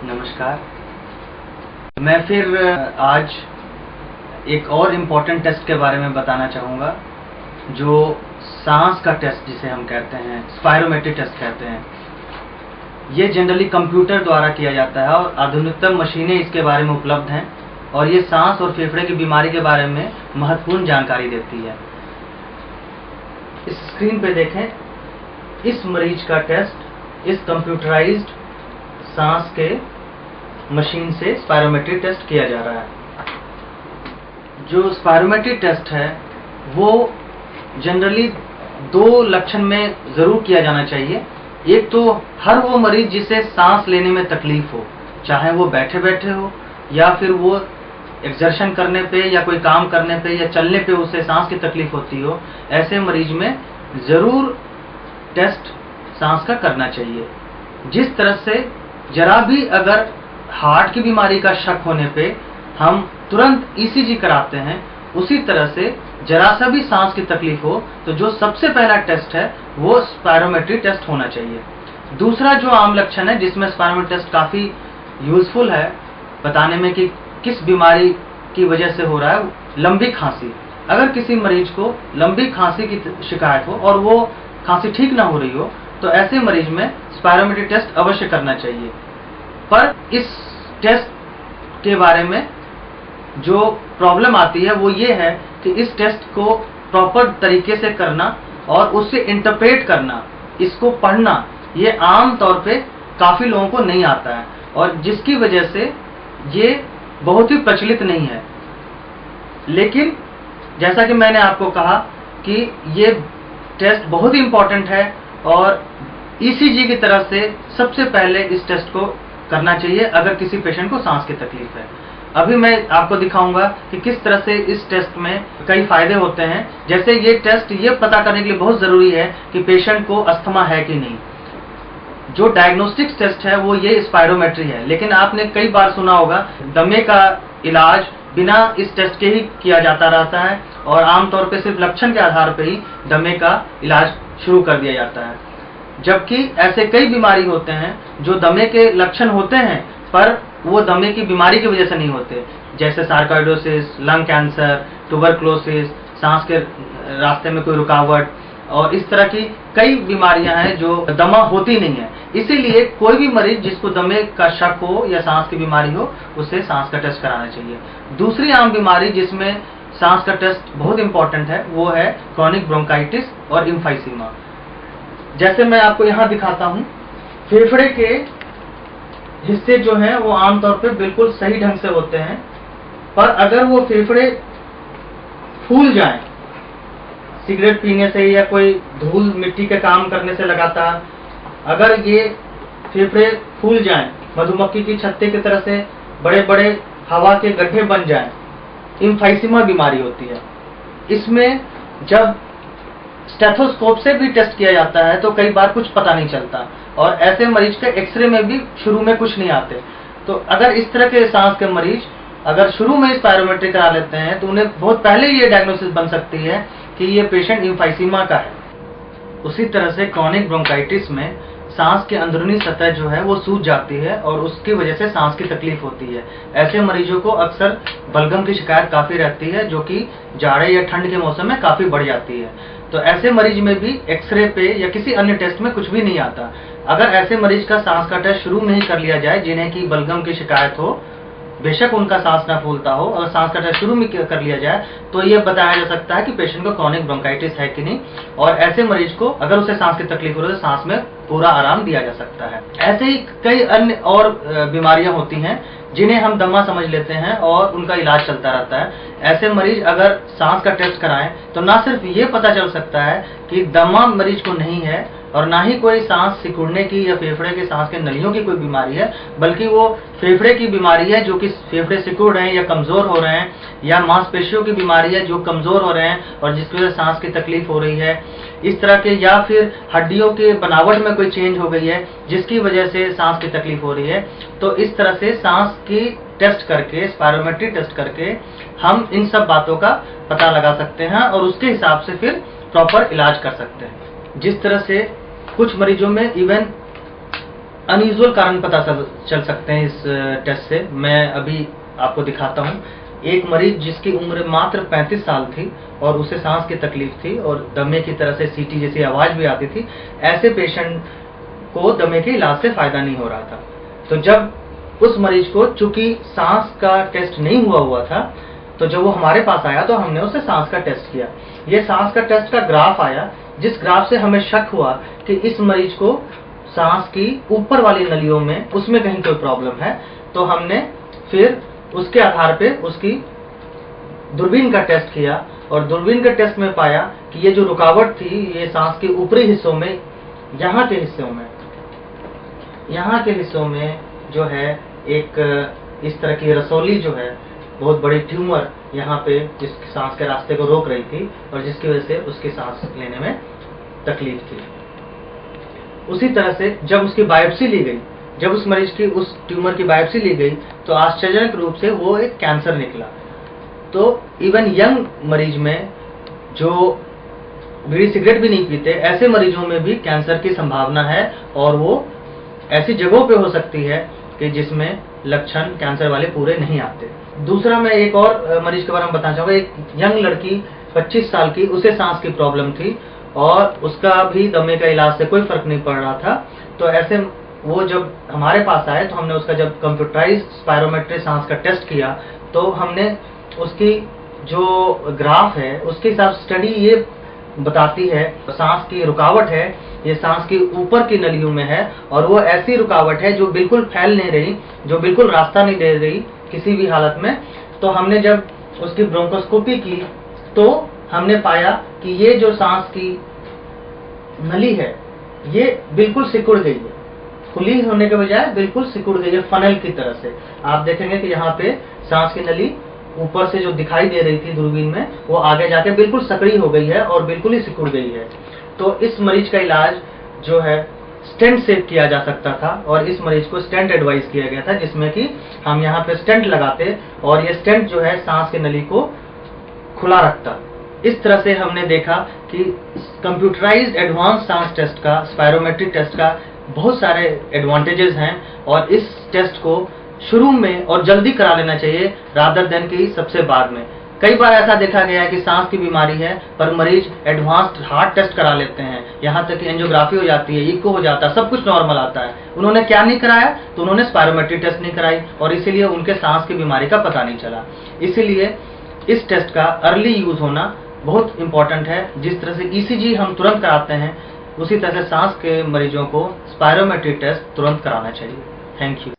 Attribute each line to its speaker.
Speaker 1: नमस्कार। मैं फिर आज एक और इम्पोर्टेंट टेस्ट के बारे में बताना चाहूँगा, जो सांस का टेस्ट जिसे हम कहते हैं, स्पायरोमेट्री टेस्ट कहते हैं। ये जनरली कंप्यूटर द्वारा किया जाता है और आधुनिकतम मशीनें इसके बारे में उपलब्ध हैं और ये सांस और फेफड़े की बीमारी के बारे में महत्वपूर्ण जानकारी देती है। इस स्क्रीन पे देखें, इस मरीज का टेस्ट इस कंप्यूटराइज्ड सांस के मशीन से स्पायरोमेट्री टेस्ट किया जा रहा है। जो स्पायरोमेट्री टेस्ट है वो जनरली दो लक्षण में ज़रूर किया जाना चाहिए। एक तो हर वो मरीज जिसे सांस लेने में तकलीफ हो, चाहे वो बैठे बैठे हो या फिर वो एक्सर्शन करने पे या कोई काम करने पे या चलने पे उसे सांस की तकलीफ होती हो, ऐसे मरीज में ज़रूर टेस्ट सांस का करना चाहिए। जिस तरह से जरा भी अगर हार्ट की बीमारी का शक होने पे हम तुरंत ईसीजी कराते हैं, उसी तरह से जरा सा भी सांस की तकलीफ हो तो जो सबसे पहला टेस्ट है वो स्पायरोमेट्री टेस्ट होना चाहिए। दूसरा जो आम लक्षण है जिसमें स्पायरोमेट्री टेस्ट काफ़ी यूजफुल है बताने में कि किस बीमारी की वजह से हो रहा है, लंबी खांसी। अगर किसी मरीज को लंबी खांसी की शिकायत हो और वो खांसी ठीक ना हो रही हो तो ऐसे मरीज में स्पायरोमेट्री टेस्ट अवश्य करना चाहिए। पर इस टेस्ट के बारे में जो प्रॉब्लम आती है वो ये है कि इस टेस्ट को प्रॉपर तरीके से करना और उससे इंटरप्रेट करना, इसको पढ़ना, ये आम तौर पे काफ़ी लोगों को नहीं आता है और जिसकी वजह से ये बहुत ही प्रचलित नहीं है। लेकिन जैसा कि मैंने आपको कहा कि ये टेस्ट बहुत ही इम्पोर्टेंट है और ईसीजी की तरह से सबसे पहले इस टेस्ट को करना चाहिए अगर किसी पेशेंट को सांस की तकलीफ है। अभी मैं आपको दिखाऊंगा कि किस तरह से इस टेस्ट में कई फायदे होते हैं। जैसे ये टेस्ट ये पता करने के लिए बहुत ज़रूरी है कि पेशेंट को अस्थमा है कि नहीं। जो डायग्नोस्टिक्स टेस्ट है वो ये स्पायरोमेट्री है, लेकिन आपने कई बार सुना होगा दमे का इलाज बिना इस टेस्ट के ही किया जाता रहता है और आमतौर पे सिर्फ लक्षण के आधार पर ही दमे का इलाज शुरू कर दिया जाता है। जबकि ऐसे कई बीमारी होते हैं जो दमे के लक्षण होते हैं पर वो दमे की बीमारी की वजह से नहीं होते, जैसे सार्कोइडोसिस, लंग कैंसर, ट्यूबरकुलोसिस, सांस के रास्ते में कोई रुकावट और इस तरह की कई बीमारियां हैं जो दमा होती नहीं है। इसीलिए कोई भी मरीज जिसको दमे का शक हो या सांस की बीमारी हो उसे सांस का टेस्ट कराना चाहिए। दूसरी आम बीमारी जिसमें सांस का टेस्ट बहुत इंपॉर्टेंट है वो है क्रॉनिक ब्रोंकाइटिस और एम्फाइसीमा। जैसे मैं आपको यहाँ दिखाता हूँ, फेफड़े के हिस्से जो हैं वो आमतौर पे बिल्कुल सही ढंग से होते हैं, पर अगर वो फेफड़े फूल जाएं सिगरेट पीने से या कोई धूल मिट्टी के काम करने से लगातार, अगर ये फेफड़े फूल जाएं, मधुमक्खी की छत्ते की तरह से बड़े बड़े हवा के गड्ढे बन जाएं, एम्फाइसीमा बीमारी होती है। इसमें जब स्टेथोस्कोप से भी टेस्ट किया जाता है तो कई बार कुछ पता नहीं चलता और ऐसे मरीज के एक्सरे में भी शुरू में कुछ नहीं आते। तो अगर इस तरह के सांस के मरीज अगर शुरू में स्पायरोमेट्री करा लेते हैं तो उन्हें बहुत पहले ये डायग्नोसिस बन सकती है कि ये पेशेंट एम्फाइसीमा का है। उसी तरह से क्रॉनिक ब्रोंकाइटिस में सांस की अंदरूनी सतह जो है वो सूज जाती है और उसकी वजह से सांस की तकलीफ होती है। ऐसे मरीजों को अक्सर बलगम की शिकायत काफ़ी रहती है जो कि जाड़े या ठंड के मौसम में काफ़ी बढ़ जाती है। तो ऐसे मरीज में भी एक्सरे पे या किसी अन्य टेस्ट में कुछ भी नहीं आता। अगर ऐसे मरीज का सांस का टेस्ट शुरू में ही कर लिया जाए जिन्हें की बलगम की शिकायत हो, बेशक उनका सांस ना फूलता हो, अगर सांस का टेस्ट शुरू में कर लिया जाए तो ये बताया जा सकता है कि पेशेंट को क्रॉनिक ब्रोंकाइटिस है कि नहीं। और ऐसे मरीज को अगर उसे सांस की तकलीफ हो रही है तो सांस में पूरा आराम दिया जा सकता है। ऐसे ही कई अन्य और बीमारियां होती हैं जिन्हें हम दमा समझ लेते हैं और उनका इलाज चलता रहता है। ऐसे मरीज अगर सांस का टेस्ट कराएं तो ना सिर्फ ये पता चल सकता है कि दमा मरीज को नहीं है और ना ही कोई सांस सिकुड़ने की या फेफड़े के सांस के नलियों की कोई बीमारी है, बल्कि वो फेफड़े की बीमारी है जो कि फेफड़े सिकुड़ रहे हैं या कमज़ोर हो रहे हैं, या मांसपेशियों की बीमारी है जो कमज़ोर हो रहे हैं और जिसकी वजह से सांस की तकलीफ हो रही है इस तरह के, या फिर हड्डियों के बनावट में कोई चेंज हो गई है जिसकी वजह से सांस की तकलीफ हो रही है। तो इस तरह से सांस की टेस्ट करके, स्पायरोमेट्री टेस्ट करके हम इन सब बातों का पता लगा सकते हैं और उसके हिसाब से फिर प्रॉपर इलाज कर सकते हैं। जिस तरह से कुछ मरीजों में इवन अनयूजुअल कारण पता चल सकते हैं इस टेस्ट से। मैं अभी आपको दिखाता हूँ। एक मरीज जिसकी उम्र मात्र 35 साल थी और उसे सांस की तकलीफ थी और दमे की तरह से सीटी जैसी आवाज भी आती थी, ऐसे पेशेंट को दमे के इलाज से फायदा नहीं हो रहा था। तो जब उस मरीज को, चूंकि सांस का टेस्ट नहीं हुआ था, तो जब वो हमारे पास आया तो हमने उसे सांस का टेस्ट किया। ये सांस का टेस्ट का ग्राफ आया, जिस ग्राफ से हमें शक हुआ कि इस मरीज को सांस की ऊपर वाली नलियों में, उसमें कहीं कोई प्रॉब्लम है। तो हमने फिर उसके आधार पे उसकी दूरबीन का टेस्ट किया और दूरबीन के टेस्ट में पाया कि ये जो रुकावट थी, ये सांस के ऊपरी हिस्सों में, यहाँ के हिस्सों में जो है एक इस तरह की रसौली जो है, बहुत बड़ी ट्यूमर यहाँ पे जिस सांस के रास्ते को रोक रही थी और जिसकी वजह से उसकी सांस लेने में तकलीफ थी। उसी तरह से जब उसकी बायोप्सी ली गई, जब उस मरीज की उस ट्यूमर की बायोप्सी ली गई, तो आश्चर्यजनक रूप से वो एक कैंसर निकला। तो इवन यंग मरीज में जो बीड़ी सिगरेट भी नहीं पीते, ऐसे मरीजों में भी कैंसर की संभावना है और वो ऐसी जगहों पे हो सकती है कि जिसमें लक्षण कैंसर वाले पूरे नहीं आते। दूसरा, मैं एक और मरीज के बारे में बताना चाहूँगा। एक यंग लड़की 25 साल की, उसे सांस की प्रॉब्लम थी और उसका भी दमे का इलाज से कोई फर्क नहीं पड़ रहा था। तो ऐसे वो जब हमारे पास आए तो हमने उसका जब कंप्यूटराइज्ड स्पायरोमेट्री सांस का टेस्ट किया, तो हमने उसकी जो ग्राफ है उसके हिसाब स्टडी ये बताती है सांस की रुकावट है, ये सांस की ऊपर की नलियों में है और वो ऐसी रुकावट है जो बिल्कुल फैल नहीं रही, जो बिल्कुल रास्ता नहीं दे रही किसी भी हालत में। तो हमने जब उसकी ब्रोंकोस्कोपी की तो हमने पाया कि ये जो सांस की नली है ये बिल्कुल सिकुड़ गई है, खुली होने के बजाय बिल्कुल सिकुड़ गई है, फनल की तरह से। आप देखेंगे कि यहाँ पे सांस की नली ऊपर से जो दिखाई दे रही थी दूरबीन में, वो आगे जाके बिल्कुल सकड़ी हो गई है और बिल्कुल ही सिकुड़ गई है। तो इस मरीज का इलाज जो है स्टेंट से किया जा सकता था और इस मरीज को स्टेंट एडवाइस किया गया था, जिसमें कि हम यहाँ पे स्टेंट लगाते और ये स्टेंट जो है सांस की नली को खुला रखता। इस तरह से हमने देखा कि कंप्यूटराइज्ड एडवांस सांस टेस्ट का, स्पायरोमेट्री टेस्ट का बहुत सारे एडवांटेजेस हैं और इस टेस्ट को शुरू में और जल्दी करा लेना चाहिए रादर देन कि सबसे बाद में। कई बार ऐसा देखा गया है कि सांस की बीमारी है पर मरीज एडवांस्ड हार्ट टेस्ट करा लेते हैं, यहाँ तक कि एंजियोग्राफी हो जाती है, इको हो जाता है, सब कुछ नॉर्मल आता है। उन्होंने क्या नहीं कराया? तो उन्होंने स्पायरोमेट्री टेस्ट नहीं कराई और इसीलिए उनके सांस की बीमारी का पता नहीं चला। इसीलिए इस टेस्ट का अर्ली यूज होना बहुत इंपॉर्टेंट है। जिस तरह से ईसीजी हम तुरंत कराते हैं, उसी तरह से सांस के मरीजों को स्पायरोमेट्री टेस्ट तुरंत कराना चाहिए। Thank you.